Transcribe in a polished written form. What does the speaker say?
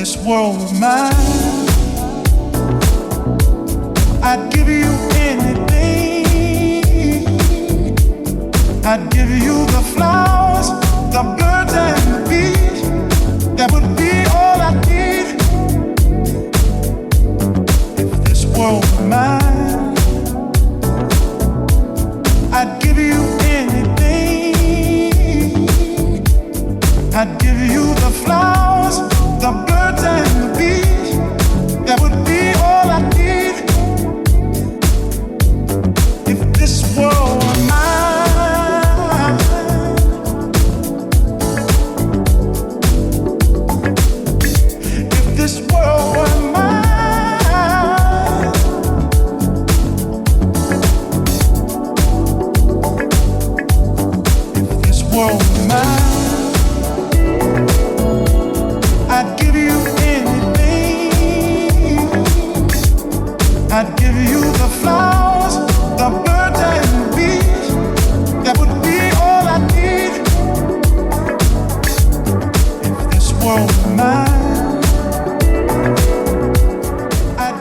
this world were mine, I'd give you anything. I'd give you the flowers, the birds and the bees. That would be all I need. If this world were mine, I'd give you anything. I'd give you the flowers, the birds and the bees. That would be all I need. If this world were mine, if this world were mine, if this world were mine, I'd give you anything. I'd give you the flowers, the birds and the bees. That would be all I need. If this world